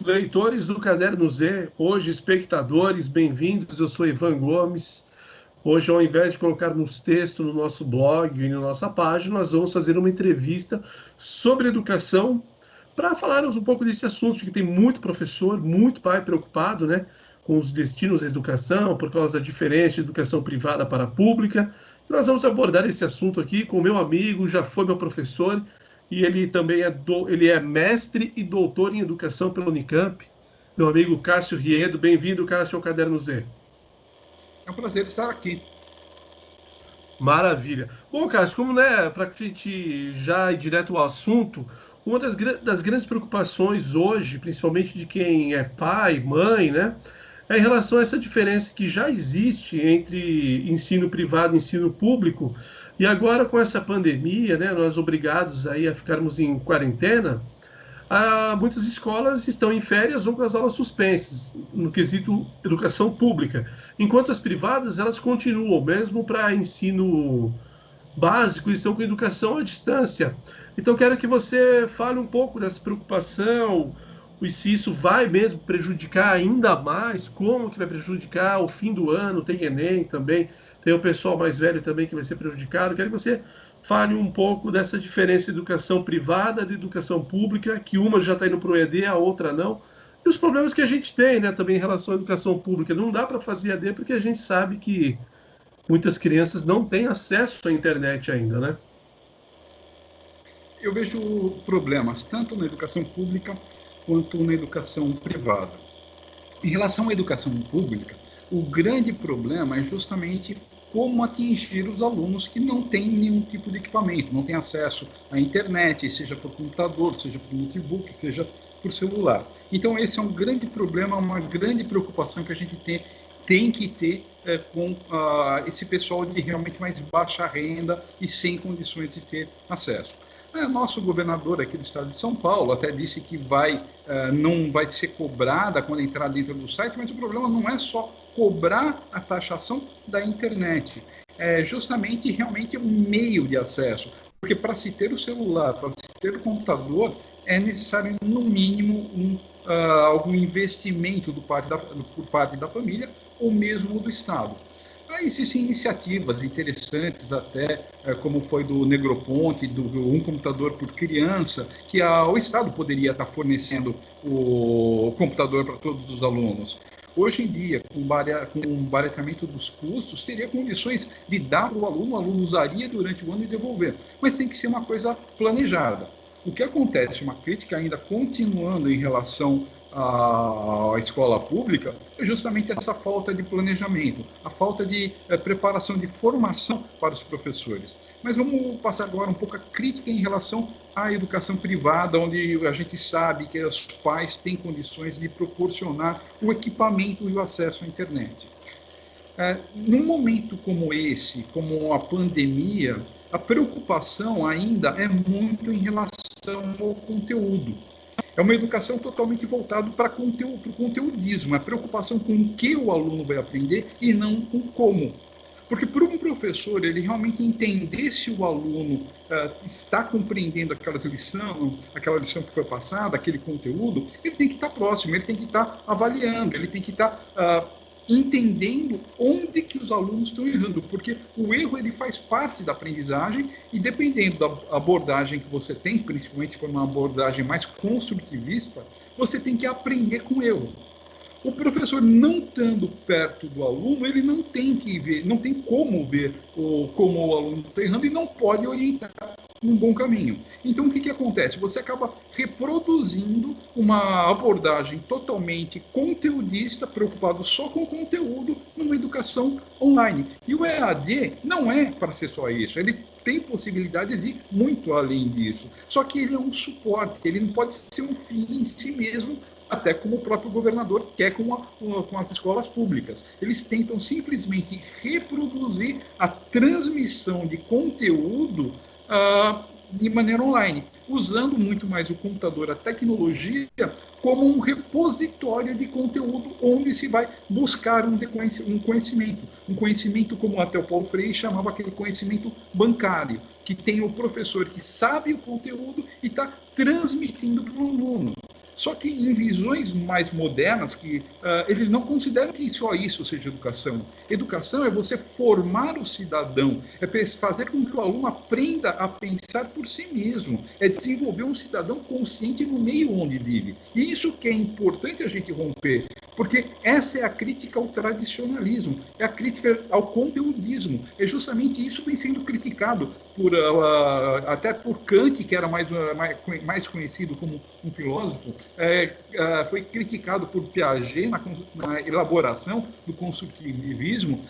Leitores do Caderno Z, hoje espectadores, bem-vindos. Eu sou Ivan Gomes. Hoje, ao invés de colocarmos texto no nosso blog e na nossa página, nós vamos fazer uma entrevista sobre educação para falarmos um pouco desse assunto, que tem muito professor, muito pai preocupado, né, com os destinos da educação, por causa da diferença de educação privada para a pública. Então, nós vamos abordar esse assunto aqui com o meu amigo, já foi meu professor, e ele também ele é mestre e doutor em educação pela Unicamp, meu amigo Cássio Riedo. Bem-vindo, Cássio, ao Caderno Z. É um prazer estar aqui. Maravilha. Bom, Cássio, como, né, para a gente já ir direto ao assunto, uma das grandes preocupações hoje, principalmente de quem é pai, mãe, né, é em relação a essa diferença que já existe entre ensino privado e ensino público. E agora, com essa pandemia, né, nós obrigados aí a ficarmos em quarentena. Muitas escolas estão em férias ou com as aulas suspensas, no quesito educação pública, enquanto as privadas elas continuam, mesmo para ensino básico, estão com educação à distância. Então, quero que você fale um pouco dessa preocupação, e se isso vai mesmo prejudicar ainda mais, como que vai prejudicar o fim do ano, tem Enem também, tem o pessoal mais velho também que vai ser prejudicado. Quero que você fale um pouco dessa diferença de educação privada e educação pública, que uma já está indo para o ED, a outra não. E os problemas que a gente tem, né, também em relação à educação pública. Não dá para fazer ED porque a gente sabe que muitas crianças não têm acesso à internet ainda, né? Eu vejo problemas tanto na educação pública quanto na educação privada. Em relação à educação pública, o grande problema é justamente como atingir os alunos que não têm nenhum tipo de equipamento, não têm acesso à internet, seja por computador, seja por notebook, seja por celular. Então, esse é um grande problema, uma grande preocupação que a gente tem que ter com esse pessoal de realmente mais baixa renda e sem condições de ter acesso. Nosso governador aqui do estado de São Paulo até disse que não vai ser cobrada quando entrar dentro do site, mas o problema não é só cobrar a taxação da internet, é justamente realmente um meio de acesso, porque para se ter o celular, para se ter o computador, é necessário no mínimo algum investimento por parte da família ou mesmo do estado. Existem iniciativas interessantes até, como foi do Negroponte, do Um Computador por Criança, que o Estado poderia estar fornecendo o computador para todos os alunos. Hoje em dia, com o barateamento dos custos, teria condições de dar para o aluno usaria durante o ano e devolver. Mas tem que ser uma coisa planejada. O que acontece, uma crítica ainda continuando em relação à escola pública, é justamente essa falta de planejamento, a falta de preparação, de formação para os professores. Mas vamos passar agora um pouco a crítica em relação à educação privada, onde a gente sabe que os pais têm condições de proporcionar o equipamento e o acesso à internet. Num momento como esse, como a pandemia, a preocupação ainda é muito em relação ao conteúdo. É uma educação totalmente voltada para o conteudismo, a preocupação com o que o aluno vai aprender e não com como. Porque para um professor, ele realmente entender se o aluno está compreendendo aquela lição que foi passada, aquele conteúdo, ele tem que estar próximo, ele tem que estar avaliando, ele tem que estar entendendo onde que os alunos estão errando, porque o erro ele faz parte da aprendizagem e dependendo da abordagem que você tem, principalmente se for uma abordagem mais construtivista, você tem que aprender com o erro. O professor não estando perto do aluno, ele não tem que ver, não tem como ver como o aluno está errando e não pode orientar num bom caminho. Então, o que acontece? Você acaba reproduzindo uma abordagem totalmente conteudista, preocupado só com o conteúdo, numa educação online. E o EAD não é para ser só isso, ele tem possibilidade de ir muito além disso. Só que ele é um suporte, ele não pode ser um fim em si mesmo, até como o próprio governador quer com as escolas públicas. Eles tentam simplesmente reproduzir a transmissão de conteúdo de maneira online, usando muito mais o computador, a tecnologia, como um repositório de conteúdo onde se vai buscar um conhecimento como até o Paulo Freire chamava aquele conhecimento bancário, que tem o professor que sabe o conteúdo e está transmitindo para o aluno. Só que em visões mais modernas, que eles não consideram que só isso seja educação. Educação é você formar o cidadão, é fazer com que o aluno aprenda a pensar por si mesmo, é desenvolver um cidadão consciente no meio onde vive. E isso que é importante a gente romper, porque essa é a crítica ao tradicionalismo, é a crítica ao conteudismo. É justamente isso que vem sendo criticado até por Kant, que era mais conhecido como um filósofo, foi criticado por Piaget na elaboração do construtivismo,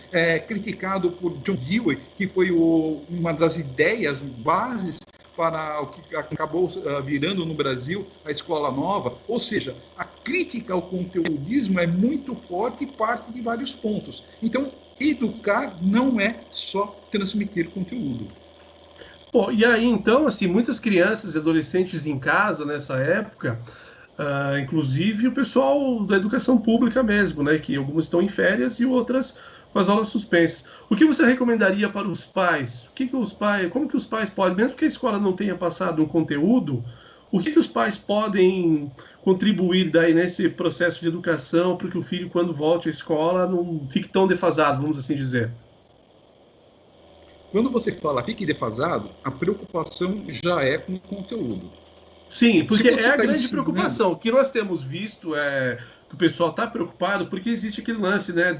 criticado por John Dewey, que foi uma das ideias bases para o que acabou virando no Brasil a Escola Nova. Ou seja, a crítica ao conteudismo é muito forte e parte de vários pontos. Então, educar não é só transmitir conteúdo. Bom, e aí, então, assim, muitas crianças e adolescentes em casa nessa época, inclusive o pessoal da educação pública mesmo, né, que algumas estão em férias e outras com as aulas suspensas. O que você recomendaria para os pais? Como que os pais podem, mesmo que a escola não tenha passado um conteúdo, o que os pais podem contribuir daí nesse processo de educação para que o filho, quando volte à escola, não fique tão defasado, vamos assim dizer? Quando você fala fique defasado, a preocupação já é com o conteúdo. Sim, porque é a grande ensinando... preocupação. O que nós temos visto é que o pessoal está preocupado porque existe aquele lance, né,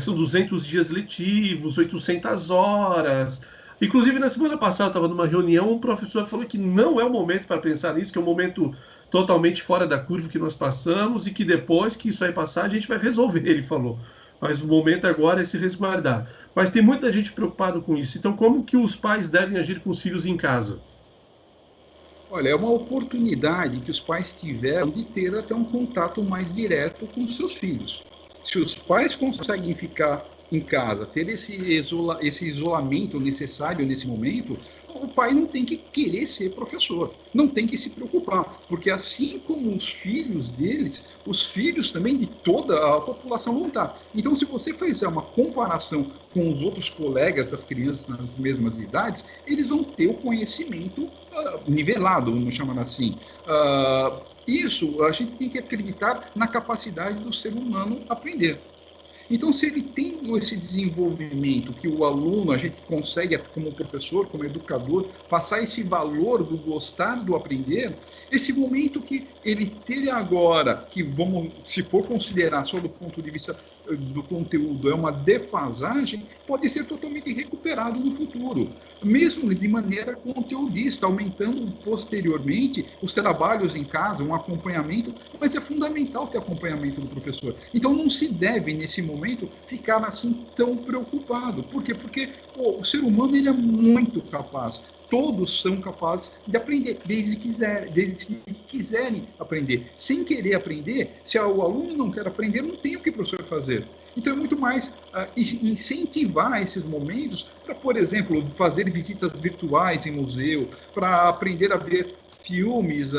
são 200 dias letivos, 800 horas. Inclusive, na semana passada, eu estava numa reunião, um professor falou que não é o momento para pensar nisso, que é um momento totalmente fora da curva que nós passamos e que depois que isso aí passar, a gente vai resolver, ele falou. Mas o momento agora é se resguardar. Mas tem muita gente preocupada com isso. Então, como que os pais devem agir com os filhos em casa? Olha, é uma oportunidade que os pais tiveram de ter até um contato mais direto com os seus filhos. Se os pais conseguem ficar em casa, ter esse isolamento necessário nesse momento, o pai não tem que querer ser professor, não tem que se preocupar, porque assim como os filhos deles, os filhos também de toda a população vão estar. Então, se você fizer uma comparação com os outros colegas das crianças nas mesmas idades, eles vão ter o conhecimento nivelado, vamos chamar assim. Isso a gente tem que acreditar na capacidade do ser humano aprender. Então, se ele tem esse desenvolvimento que o aluno, a gente consegue, como professor, como educador, passar esse valor do gostar do aprender, esse momento que ele teve agora, que vamos, se for considerar só do ponto de vista do conteúdo, é uma defasagem, pode ser totalmente recuperado no futuro, mesmo de maneira conteudista, aumentando posteriormente os trabalhos em casa, um acompanhamento, mas é fundamental ter acompanhamento do professor. Então não se deve, nesse momento, ficar assim tão preocupado. Por quê? Porque o ser humano ele é muito capaz. Todos são capazes de aprender, desde que quiserem aprender. Sem querer aprender, se o aluno não quer aprender, não tem o que o professor fazer. Então é muito mais incentivar esses momentos para, por exemplo, fazer visitas virtuais em museu, para aprender a ver filmes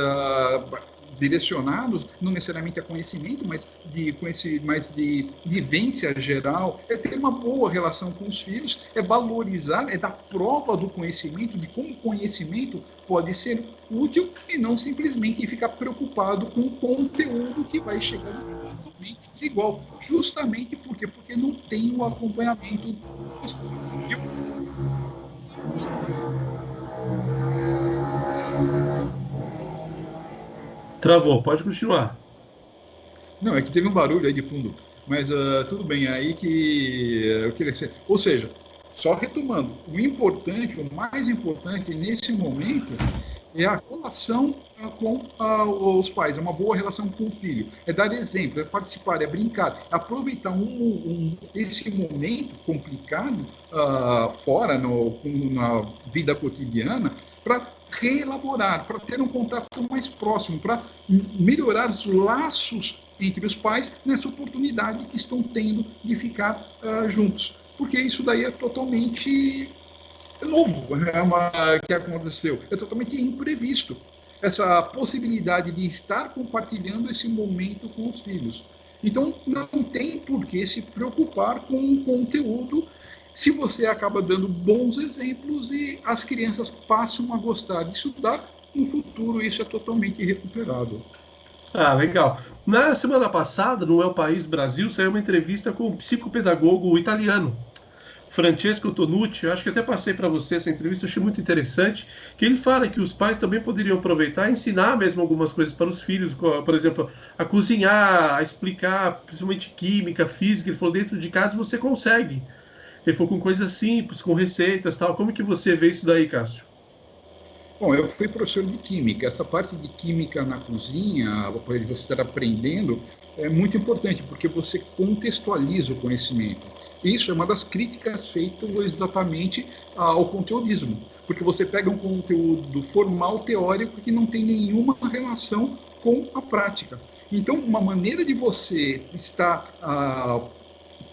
direcionados, não necessariamente a conhecimento, mas de vivência geral, é ter uma boa relação com os filhos, é valorizar, é dar prova do conhecimento, de como o conhecimento pode ser útil e não simplesmente ficar preocupado com o conteúdo que vai chegar totalmente desigual, justamente porque não tem o acompanhamento do professor. Travou, pode continuar. Não, é que teve um barulho aí de fundo, mas tudo bem, aí que eu queria ser. Ou seja, só retomando, o mais importante nesse momento é a relação com os pais, é uma boa relação com o filho, é dar exemplo, é participar, é brincar, é aproveitar esse momento complicado fora na vida cotidiana para reelaborar, para ter um contato mais próximo, para melhorar os laços entre os pais nessa oportunidade que estão tendo de ficar juntos. Porque isso daí é totalmente novo, que aconteceu, é totalmente imprevisto. Essa possibilidade de estar compartilhando esse momento com os filhos. Então, não tem por que se preocupar com o conteúdo se você acaba dando bons exemplos e as crianças passam a gostar de estudar no futuro isso é totalmente recuperado. Ah, legal. Na semana passada, no El País Brasil, saiu uma entrevista com um psicopedagogo italiano, Francesco Tonucci. Eu acho que até passei para você essa entrevista, achei muito interessante, que ele fala que os pais também poderiam aproveitar e ensinar mesmo algumas coisas para os filhos, por exemplo, a cozinhar, a explicar, principalmente química, física. Ele falou, dentro de casa você consegue. Ele falou com coisas simples, com receitas, tal. Como que você vê isso daí, Cássio? Bom, eu fui professor de química. Essa parte de química na cozinha, para você estar aprendendo, é muito importante, porque você contextualiza o conhecimento. Isso é uma das críticas feitas exatamente ao conteudismo, porque você pega um conteúdo formal, teórico, que não tem nenhuma relação com a prática. Então, uma maneira de você estar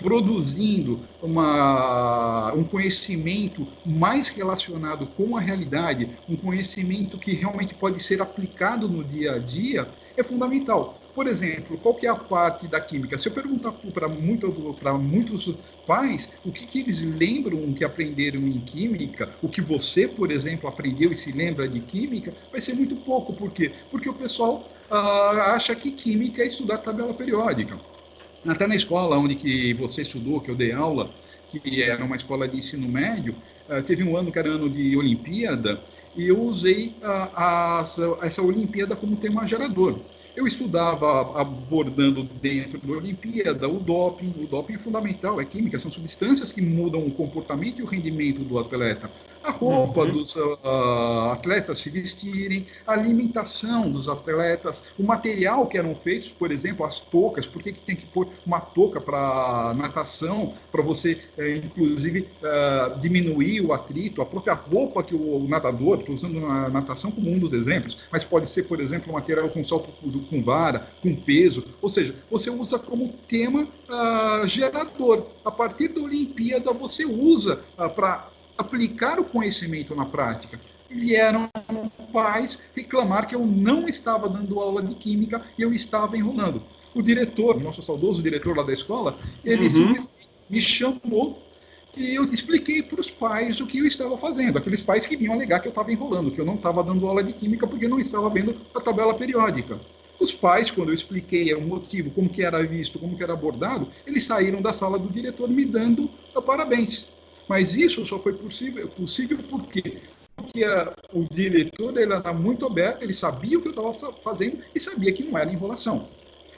produzindo um conhecimento mais relacionado com a realidade, um conhecimento que realmente pode ser aplicado no dia a dia, é fundamental. Por exemplo, qual que é a parte da química? Se eu perguntar para muitos pais o que eles lembram que aprenderam em química, o que você, por exemplo, aprendeu e se lembra de química, vai ser muito pouco. Por quê? Porque o pessoal acha que química é estudar tabela periódica. Até na escola onde que você estudou, que eu dei aula, que era uma escola de ensino médio, teve um ano que era ano de Olimpíada, e eu usei essa Olimpíada como tema gerador. Eu estudava abordando dentro da Olimpíada o doping. O doping é fundamental, é química, são substâncias que mudam o comportamento e o rendimento do atleta. A roupa dos atletas se vestirem, a alimentação dos atletas, o material que eram feitos, por exemplo, as toucas, por que tem que pôr uma touca para natação, para você, inclusive, diminuir o atrito, a própria roupa que o nadador, estou usando na natação como um dos exemplos, mas pode ser, por exemplo, um material com salto com vara, com peso, ou seja, você usa como tema gerador. A partir da Olimpíada, você usa para aplicar o conhecimento na prática. Vieram pais reclamar que eu não estava dando aula de química e eu estava enrolando. O diretor, nosso saudoso diretor lá da escola, ele simplesmente me chamou e eu expliquei para os pais o que eu estava fazendo. Aqueles pais que vinham alegar que eu estava enrolando, que eu não estava dando aula de química porque não estava vendo a tabela periódica. Os pais, quando eu expliquei o motivo, como que era visto, como que era abordado, eles saíram da sala do diretor me dando parabéns. Mas isso só foi possível porque o diretor ele era muito aberto, ele sabia o que eu estava fazendo e sabia que não era enrolação.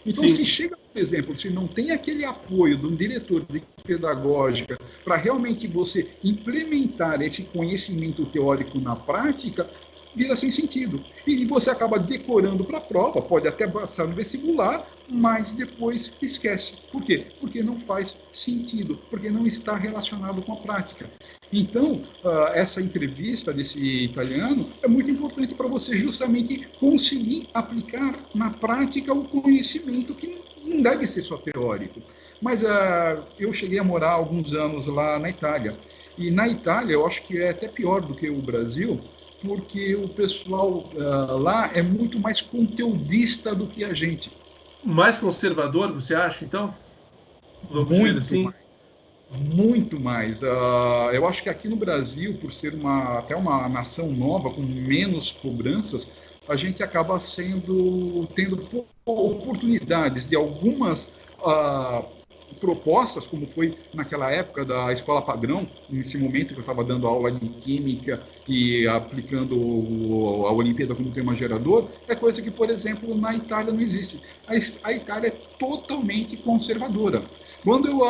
Então, se chega, por exemplo, se não tem aquele apoio de um diretor de pedagógica para realmente você implementar esse conhecimento teórico na prática, vira sem sentido. E você acaba decorando para a prova, pode até passar no vestibular, mas depois esquece. Por quê? Porque não faz sentido, porque não está relacionado com a prática. Então, essa entrevista desse italiano é muito importante para você justamente conseguir aplicar na prática o conhecimento que não deve ser só teórico. Mas eu cheguei a morar alguns anos lá na Itália. E na Itália, eu acho que é até pior do que o Brasil, porque o pessoal lá é muito mais conteudista do que a gente. Mais conservador, você acha, então? Vamos dizer Muito assim? mais. Muito mais. Eu acho que aqui no Brasil, por ser até uma nação nova, com menos cobranças, a gente acaba tendo oportunidades de algumas propostas, como foi naquela época da escola padrão, nesse momento que eu estava dando aula de química e aplicando a Olimpíada como tema gerador, é coisa que, por exemplo, na Itália não existe. A Itália é totalmente conservadora. Quando eu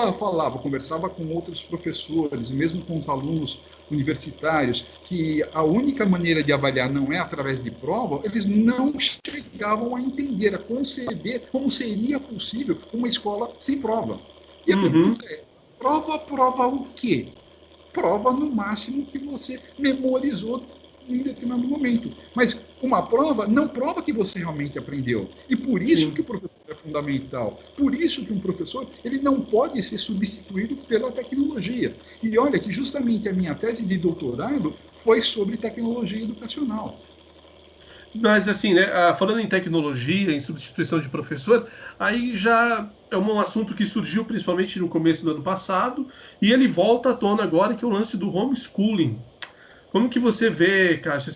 conversava com outros professores, mesmo com os alunos universitários, que a única maneira de avaliar não é através de prova, eles não chegavam a entender, a conceber como seria possível uma escola sem prova. E a pergunta é, prova o quê? Prova no máximo que você memorizou em determinado momento. Mas uma prova não prova que você realmente aprendeu. E por isso que o professor é fundamental. Por isso que um professor ele não pode ser substituído pela tecnologia. E olha que justamente a minha tese de doutorado foi sobre tecnologia educacional. Mas assim, né, falando em tecnologia, em substituição de professor, aí já é um assunto que surgiu principalmente no começo do ano passado, e ele volta à tona agora, que é o lance do homeschooling. Como que você vê, Kátia,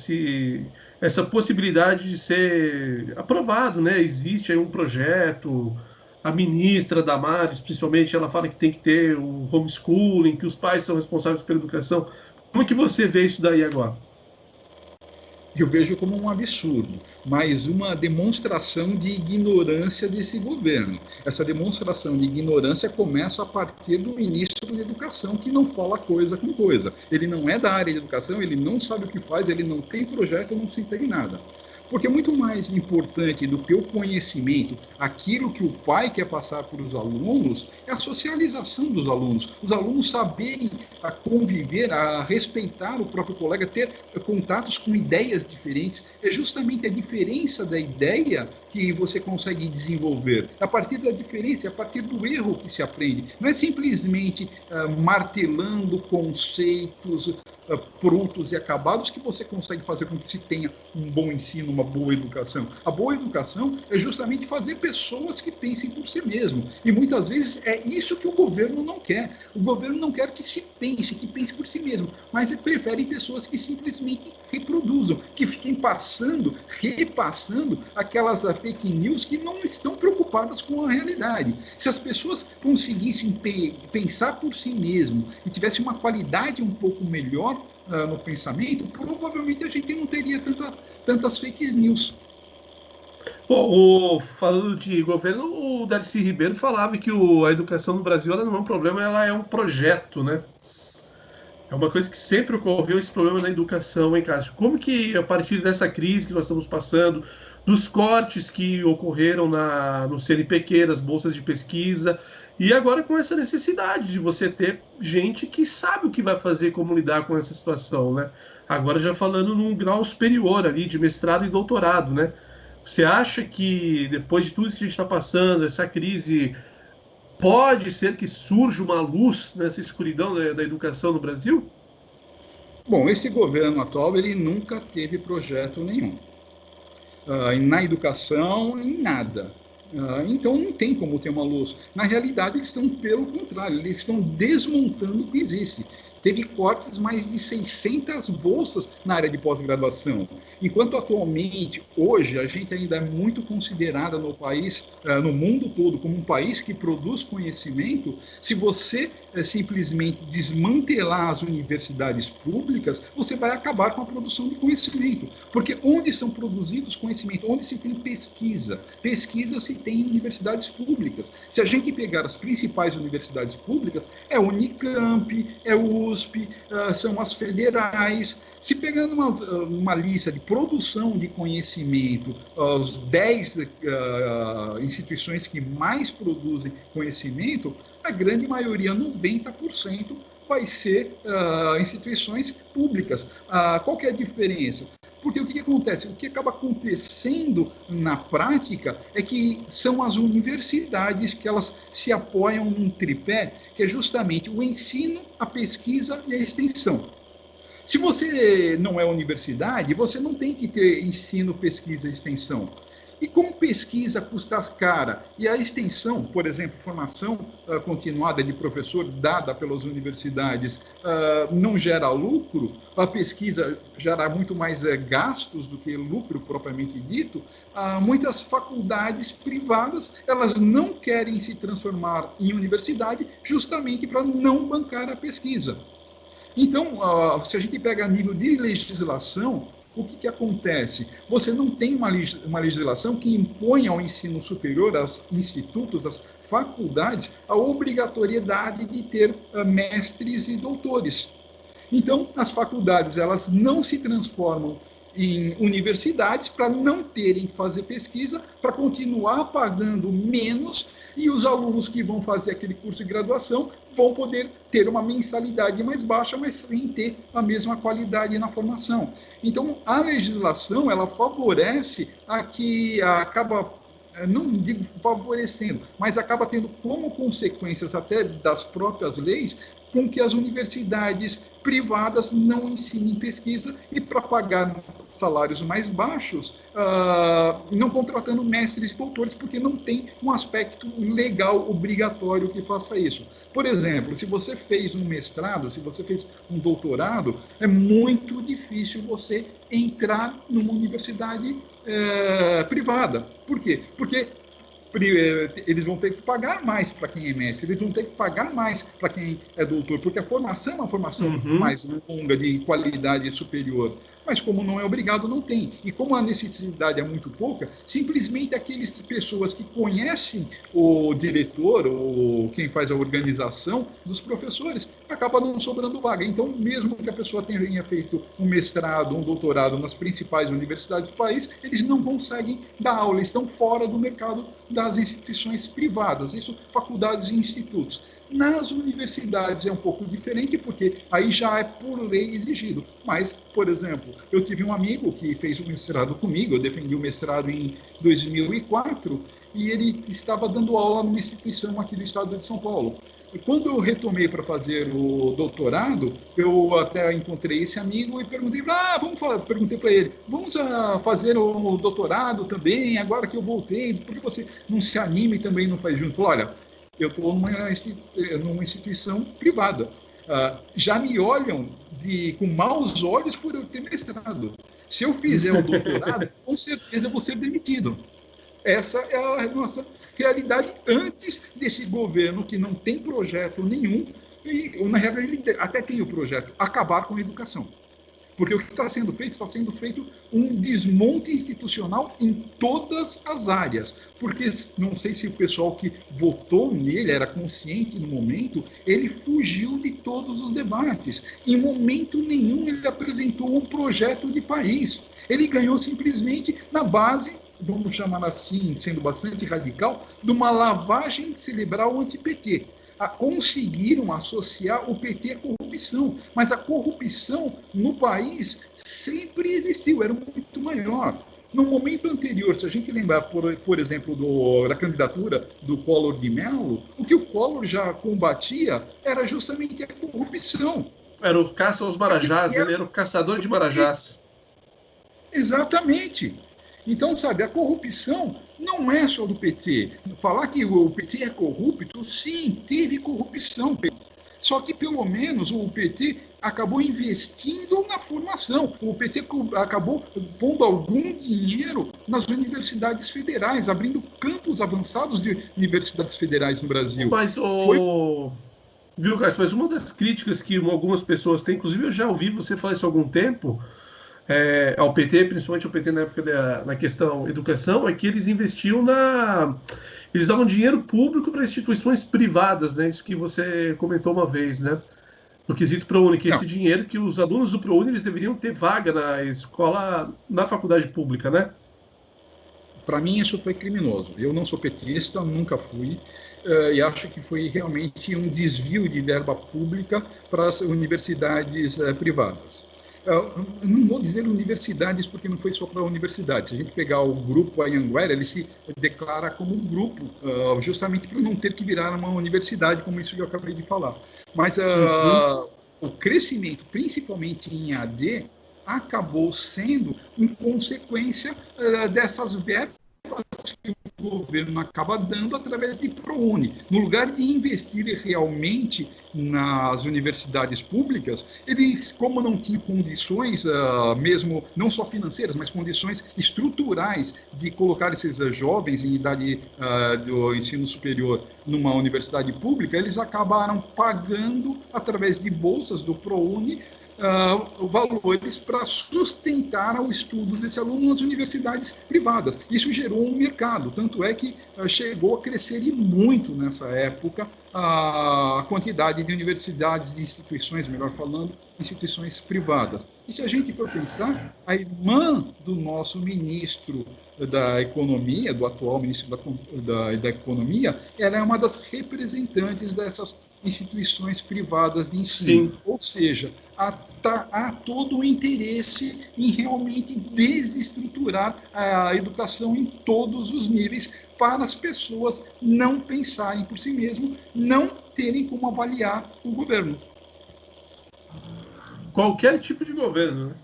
essa possibilidade de ser aprovado, né? Existe aí um projeto, a ministra Damares, principalmente, ela fala que tem que ter o homeschooling, que os pais são responsáveis pela educação. Como é que você vê isso daí agora? Eu vejo como um absurdo, mas uma demonstração de ignorância desse governo. Essa demonstração de ignorância começa a partir do ministro da Educação, que não fala coisa com coisa. Ele não é da área de educação, ele não sabe o que faz, ele não tem projeto, não se entende nada. Porque é muito mais importante do que o conhecimento, aquilo que o pai quer passar para os alunos, é a socialização dos alunos. Os alunos saberem a conviver, a respeitar o próprio colega, ter contatos com ideias diferentes. É justamente a diferença da ideia que você consegue desenvolver. A partir da diferença, a partir do erro que se aprende. Não é simplesmente martelando conceitos prontos e acabados que você consegue fazer com que se tenha um bom ensino, uma boa educação. A boa educação é justamente fazer pessoas que pensem por si mesmo. E muitas vezes é isso que o governo não quer. O governo não quer que se pense, que pense por si mesmo, mas prefere pessoas que simplesmente reproduzam, que fiquem repassando aquelas fake news que não estão preocupadas com a realidade. Se as pessoas conseguissem pensar por si mesmo e tivessem uma qualidade um pouco melhor no pensamento, provavelmente a gente não teria tantas fake news. Bom, falando de governo, o Darcy Ribeiro falava que a educação no Brasil ela não é um problema, ela é um projeto, né? É uma coisa que sempre ocorreu, esse problema na educação, hein, Cássio? Como que, a partir dessa crise que nós estamos passando, dos cortes que ocorreram no CNPq, nas bolsas de pesquisa, e agora com essa necessidade de você ter gente que sabe o que vai fazer, como lidar com essa situação, né? Agora já falando num grau superior ali, de mestrado e doutorado, né? Você acha que, depois de tudo isso que a gente está passando, essa crise, pode ser que surja uma luz nessa escuridão da educação no Brasil? Bom, esse governo atual ele nunca teve projeto nenhum. Na educação, em nada. Então não tem como ter uma luz. Na realidade, eles estão pelo contrário, eles estão desmontando o que existe. Teve cortes mais de 600 bolsas na área de pós-graduação. Enquanto atualmente, hoje, a gente ainda é muito considerada no país, no mundo todo, como um país que produz conhecimento, se você simplesmente desmantelar as universidades públicas, você vai acabar com a produção de conhecimento. Porque onde são produzidos conhecimento? Onde se tem pesquisa? Pesquisa se tem em universidades públicas. Se a gente pegar as principais universidades públicas, é o Unicamp, é o USP, são as federais. Se pegando uma lista de produção de conhecimento, as 10 instituições que mais produzem conhecimento, a grande maioria, 90%, vai ser instituições públicas. Qual que é a diferença? Porque o que acontece? O que acaba acontecendo na prática é que são as universidades que elas se apoiam num tripé, que é justamente o ensino, a pesquisa e a extensão. Se você não é universidade, você não tem que ter ensino, pesquisa e extensão. E como pesquisa custa cara e a extensão, por exemplo, formação continuada de professor dada pelas universidades não gera lucro, a pesquisa gera muito mais gastos do que lucro propriamente dito, muitas faculdades privadas elas não querem se transformar em universidade justamente para não bancar a pesquisa. Então, se a gente pega a nível de legislação, o que acontece? Você não tem uma legislação que impõe ao ensino superior, aos institutos, às faculdades, a obrigatoriedade de ter mestres e doutores. Então, as faculdades elas não se transformam em universidades para não terem que fazer pesquisa, para continuar pagando menos, e os alunos que vão fazer aquele curso de graduação vão poder ter uma mensalidade mais baixa, mas sem ter a mesma qualidade na formação. Então, a legislação, ela favorece a que acaba, não digo favorecendo, mas acaba tendo como consequências até das próprias leis, com que as universidades privadas não ensinem pesquisa e, para pagar salários mais baixos, não contratando mestres e doutores, porque não tem um aspecto legal obrigatório que faça isso. Por exemplo, se você fez um mestrado, se você fez um doutorado, é muito difícil você entrar numa universidade privada. Por quê? Porque eles vão ter que pagar mais para quem é mestre, eles vão ter que pagar mais para quem é doutor, porque a formação é uma formação mais longa, de qualidade superior. Mas como não é obrigado, não tem. E como a necessidade é muito pouca, simplesmente aquelas pessoas que conhecem o diretor ou quem faz a organização dos professores, acaba não sobrando vaga. Então, mesmo que a pessoa tenha feito um mestrado, um doutorado nas principais universidades do país, eles não conseguem dar aula, estão fora do mercado das instituições privadas, isso faculdades e institutos. Nas universidades é um pouco diferente, porque aí já é por lei exigido. Mas, por exemplo, eu tive um amigo que fez um mestrado comigo, eu defendi o mestrado em 2004, e ele estava dando aula numa instituição aqui do estado de São Paulo. E quando eu retomei para fazer o doutorado, eu até encontrei esse amigo e perguntei para ele, vamos fazer o doutorado também, agora que eu voltei, por que você não se anima e também não faz junto? Ele falou, olha, eu estou numa instituição privada. Já me olham com maus olhos por eu ter mestrado. Se eu fizer o doutorado, com certeza eu vou ser demitido. Essa é a nossa realidade antes desse governo que não tem projeto nenhum, e na realidade ele até tem o projeto, acabar com a educação. Porque o que está sendo feito um desmonte institucional em todas as áreas. Porque não sei se o pessoal que votou nele era consciente no momento, ele fugiu de todos os debates. Em momento nenhum ele apresentou um projeto de país. Ele ganhou simplesmente na base, vamos chamar assim, sendo bastante radical, de uma lavagem cerebral anti-PT. Conseguiram associar o PT à corrupção, mas a corrupção no país sempre existiu, era muito maior. No momento anterior, se a gente lembrar, por exemplo, da candidatura do Collor de Mello, o que o Collor já combatia era justamente a corrupção. Era o caça aos marajás, ele era o caçador de marajás. Exatamente. Então, sabe, a corrupção não é só do PT. Falar que o PT é corrupto, sim, teve corrupção. Só que, pelo menos, o PT acabou investindo na formação. O PT acabou pondo algum dinheiro nas universidades federais, abrindo campos avançados de universidades federais no Brasil. Mas, viu, Cássio, mas uma das críticas que algumas pessoas têm, inclusive eu já ouvi você falar isso há algum tempo, ao PT, principalmente ao PT na época na questão educação, é que eles investiam eles davam dinheiro público para instituições privadas, né? Isso que você comentou uma vez, né? No quesito ProUni, que esse dinheiro que os alunos do ProUni eles deveriam ter vaga na escola, na faculdade pública, né? Para mim isso foi criminoso. Eu não sou petista, nunca fui, e acho que foi realmente um desvio de verba pública para as universidades privadas. Eu não vou dizer universidades porque não foi só para a universidade. Se a gente pegar o grupo Anhanguera, ele se declara como um grupo, justamente para não ter que virar uma universidade, como isso que eu acabei de falar. Mas o crescimento, principalmente em AD, acabou sendo em consequência dessas verbas que o governo acaba dando através de ProUni. No lugar de investir realmente nas universidades públicas, eles, como não tinham condições, mesmo não só financeiras, mas condições estruturais de colocar esses jovens em idade do ensino superior numa universidade pública, eles acabaram pagando, através de bolsas do ProUni, valores para sustentar o estudo desse aluno nas universidades privadas. Isso gerou um mercado, tanto é que chegou a crescer e muito nessa época a quantidade de universidades, de instituições, melhor falando, instituições privadas. E se a gente for pensar, a irmã do nosso ministro da Economia, do atual ministro da Economia, ela é uma das representantes dessas instituições privadas de ensino. Sim. Ou seja, há todo o interesse em realmente desestruturar a educação em todos os níveis para as pessoas não pensarem por si mesmas, não terem como avaliar o governo. Qualquer tipo de governo, né?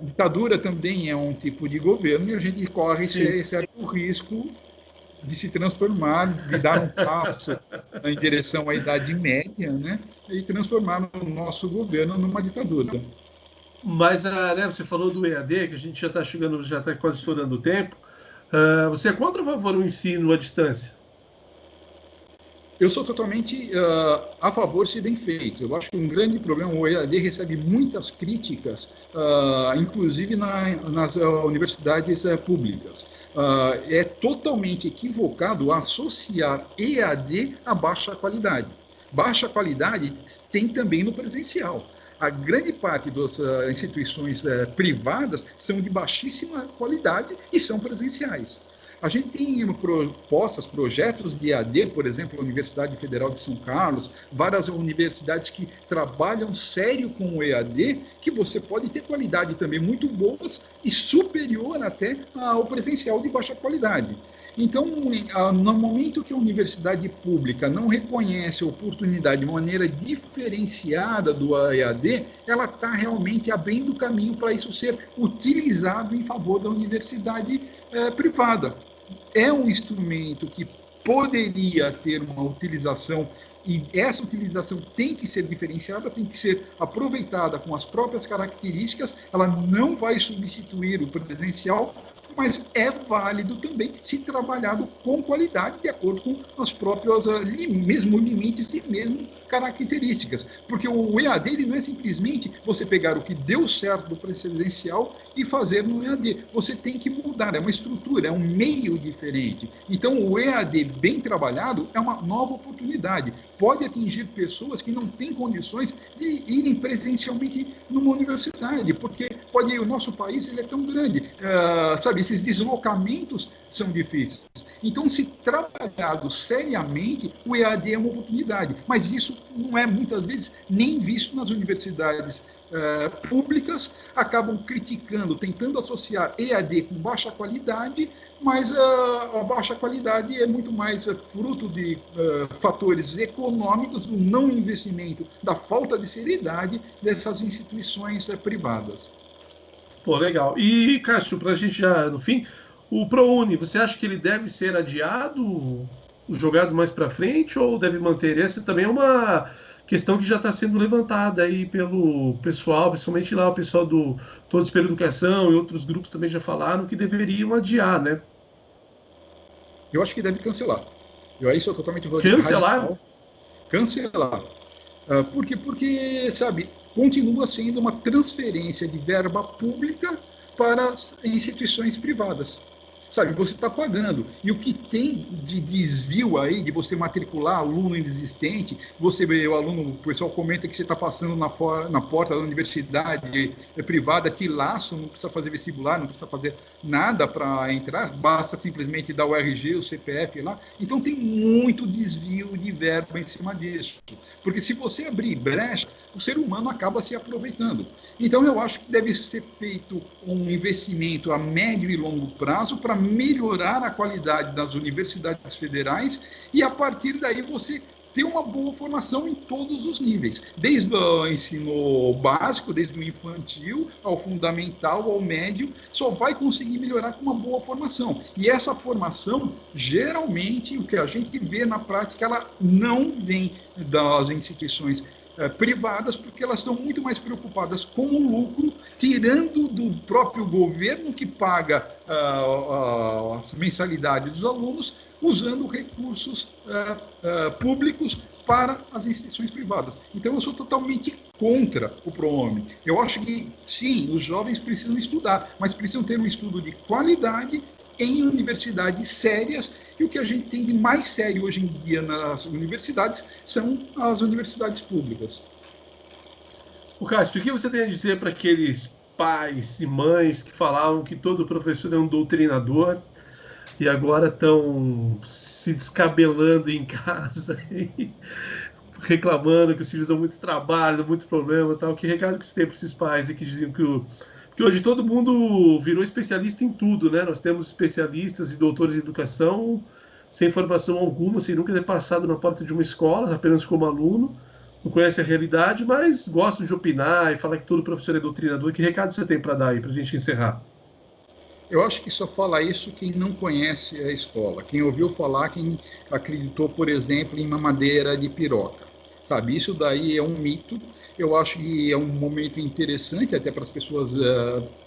Ditadura também é um tipo de governo e a gente corre certo risco de se transformar, de dar um passo em direção à Idade Média, né, e transformar o nosso governo numa ditadura. Mas, né, você falou do EAD, que a gente já está chegando, já está quase estourando o tempo. Você é contra ou a favor do ensino à distância? Eu sou totalmente a favor se bem feito. Eu acho que um grande problema, o EAD recebe muitas críticas, inclusive nas universidades públicas. É totalmente equivocado associar EAD a baixa qualidade. Baixa qualidade tem também no presencial. A grande parte das instituições privadas são de baixíssima qualidade e são presenciais. A gente tem propostas, projetos de EAD, por exemplo, a Universidade Federal de São Carlos, várias universidades que trabalham sério com o EAD, que você pode ter qualidade também muito boas e superior até ao presencial de baixa qualidade. Então, no momento que a universidade pública não reconhece a oportunidade de maneira diferenciada do EAD, ela está realmente abrindo caminho para isso ser utilizado em favor da universidade privada. É um instrumento que poderia ter uma utilização e essa utilização tem que ser diferenciada, tem que ser aproveitada com as próprias características, ela não vai substituir o presencial, mas é válido também se trabalhado com qualidade, de acordo com os próprios mesmo limites e mesmo características. Porque o EAD ele não é simplesmente você pegar o que deu certo do presencial e fazer no EAD. Você tem que mudar, é uma estrutura, é um meio diferente. Então, o EAD bem trabalhado é uma nova oportunidade. Pode atingir pessoas que não têm condições de irem presencialmente numa universidade, porque o nosso país ele é tão grande, sabe? Esses deslocamentos são difíceis. Então, se trabalhado seriamente, o EAD é uma oportunidade. Mas isso não é, muitas vezes, nem visto nas universidades públicas, acabam criticando, tentando associar EAD com baixa qualidade, mas a baixa qualidade é muito mais fruto de fatores econômicos, do não investimento, da falta de seriedade dessas instituições privadas. Pô, legal. E, Cássio, para a gente já, no fim, o ProUni, você acha que ele deve ser adiado, jogado mais para frente, ou deve manter? Essa também é uma questão que já está sendo levantada aí pelo pessoal, principalmente lá o pessoal do Todos pela Educação e outros grupos também já falaram que deveriam adiar, né? Eu acho que deve cancelar. Eu aí sou totalmente Cancelar? radical. Cancelar. Por quê? Porque, sabe, continua sendo uma transferência de verba pública para instituições privadas. Sabe, você está pagando. E o que tem de desvio aí, de você matricular aluno inexistente, você vê o aluno, o pessoal comenta que você está passando na porta da universidade privada, te laçam, não precisa fazer vestibular, não precisa fazer nada para entrar, basta simplesmente dar o RG, o CPF lá. Então tem muito desvio de verba em cima disso. Porque se você abrir brecha, o ser humano acaba se aproveitando. Então eu acho que deve ser feito um investimento a médio e longo prazo para melhorar a qualidade das universidades federais e a partir daí você ter uma boa formação em todos os níveis, desde o ensino básico, desde o infantil ao fundamental, ao médio, só vai conseguir melhorar com uma boa formação. E essa formação, geralmente, o que a gente vê na prática, ela não vem das instituições privadas, porque elas estão muito mais preocupadas com o lucro, tirando do próprio governo que paga as mensalidades dos alunos, usando recursos públicos para as instituições privadas. Então, eu sou totalmente contra o ProUni. Eu acho que, sim, os jovens precisam estudar, mas precisam ter um estudo de qualidade em universidades sérias, e o que a gente tem de mais sério hoje em dia nas universidades são as universidades públicas. O Cássio, o que você tem a dizer para aqueles pais e mães que falavam que todo professor é um doutrinador? e agora estão se descabelando em casa e reclamando que os filhos dão muito trabalho, dão muito problema e tal. Que recado que você tem para esses pais e que diziam que hoje todo mundo virou especialista em tudo, né? Nós temos especialistas e doutores em educação sem formação alguma, sem nunca ter passado na porta de uma escola, apenas como aluno, não conhece a realidade, mas gostam de opinar e falar que todo professor é doutrinador. Que recado você tem para dar aí, para a gente encerrar? Eu acho que só fala isso quem não conhece a escola, quem ouviu falar, quem acreditou, por exemplo, em mamadeira de piroca. Sabe, isso daí é um mito. Eu acho que é um momento interessante até para as pessoas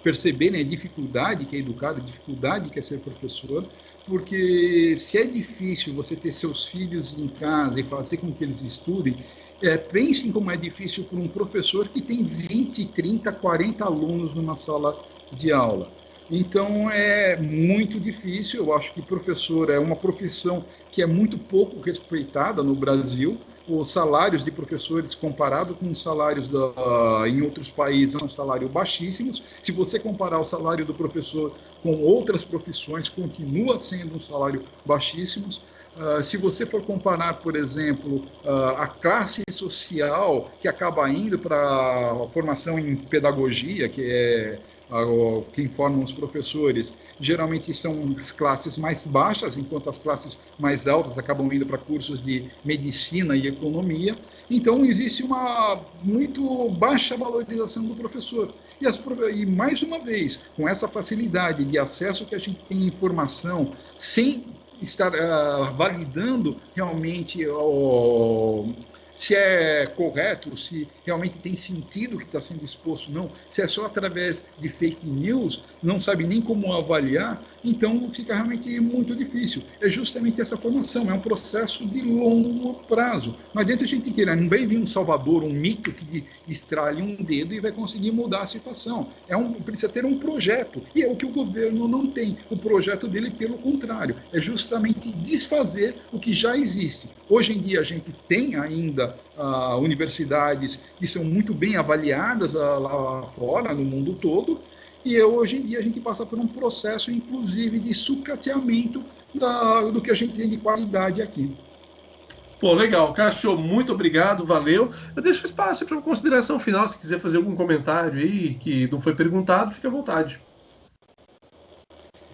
perceberem a dificuldade que é educar, a dificuldade que é ser professor, porque se é difícil você ter seus filhos em casa e fazer com que eles estudem, pensem como é difícil para um professor que tem 20, 30, 40 alunos numa sala de aula. Então é muito difícil. Eu acho que professor é uma profissão que é muito pouco respeitada no Brasil. Os salários de professores comparado com os salários em outros países são salários baixíssimos. Se você comparar o salário do professor com outras profissões, continua sendo um salário baixíssimo. Se você for comparar, por exemplo, a classe social que acaba indo para a formação em pedagogia, que é quem formam os professores, geralmente são as classes mais baixas, enquanto as classes mais altas acabam indo para cursos de medicina e economia. Então, existe uma muito baixa valorização do professor. E mais uma vez, com essa facilidade de acesso que a gente tem à informação, sem estar validando realmente se é correto, se realmente tem sentido o que está sendo exposto, não. Se é só através de fake news, não sabe nem como avaliar, então fica realmente muito difícil. É justamente essa formação, é um processo de longo prazo. Não adianta a gente querer, não vem vir um salvador, um mito que estrale um dedo e vai conseguir mudar a situação. Precisa ter um projeto, e é o que o governo não tem. O projeto dele, pelo contrário, é justamente desfazer o que já existe. Hoje em dia a gente tem ainda universidades que são muito bem avaliadas lá fora, no mundo todo, e hoje em dia a gente passa por um processo, inclusive, de sucateamento do que a gente tem de qualidade aqui. Pô, legal. Cássio, muito obrigado, valeu. Eu deixo espaço para uma consideração final, se quiser fazer algum comentário aí que não foi perguntado, fique à vontade.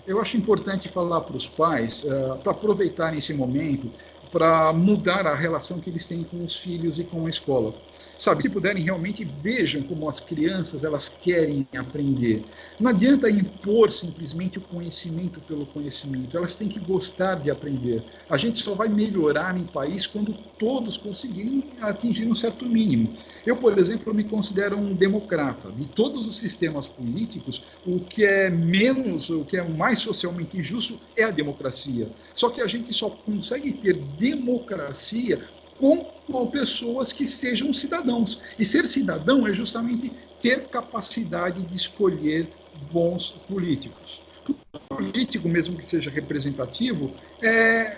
Eu acho importante falar para os pais, para aproveitarem esse momento, para mudar a relação que eles têm com os filhos e com a escola. Sabe, se puderem, realmente vejam como as crianças elas querem aprender. Não adianta impor simplesmente o conhecimento pelo conhecimento, elas têm que gostar de aprender. A gente só vai melhorar em país quando todos conseguirem atingir um certo mínimo. Eu, por exemplo, me considero um democrata. De todos os sistemas políticos, o que é mais socialmente injusto é a democracia. Só que a gente só consegue ter democracia com pessoas que sejam cidadãos. E ser cidadão é justamente ter capacidade de escolher bons políticos. O político, mesmo que seja representativo, é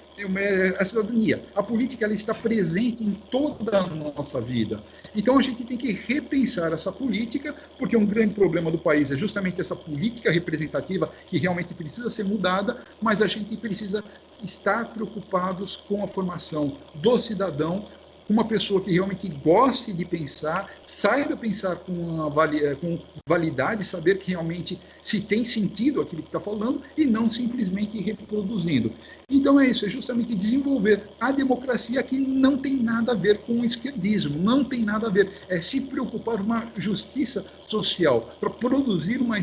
a cidadania. A política ela está presente em toda a nossa vida. Então a gente tem que repensar essa política, porque um grande problema do país é justamente essa política representativa que realmente precisa ser mudada, mas a gente precisa estar preocupados com a formação do cidadão, uma pessoa que realmente goste de pensar, saiba pensar com validade, saber que realmente se tem sentido aquilo que está falando e não simplesmente reproduzindo. Então é isso, é justamente desenvolver a democracia que não tem nada a ver com o esquerdismo, não tem nada a ver, é se preocupar com uma justiça social, para produzir um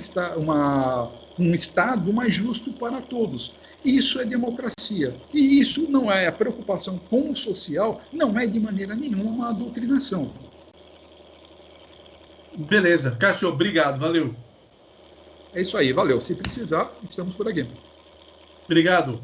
Estado mais justo para todos. Isso é democracia. E isso não é a preocupação com o social, não é de maneira nenhuma uma doutrinação. Beleza. Cássio, obrigado. Valeu. É isso aí, valeu. Se precisar, estamos por aqui. Obrigado.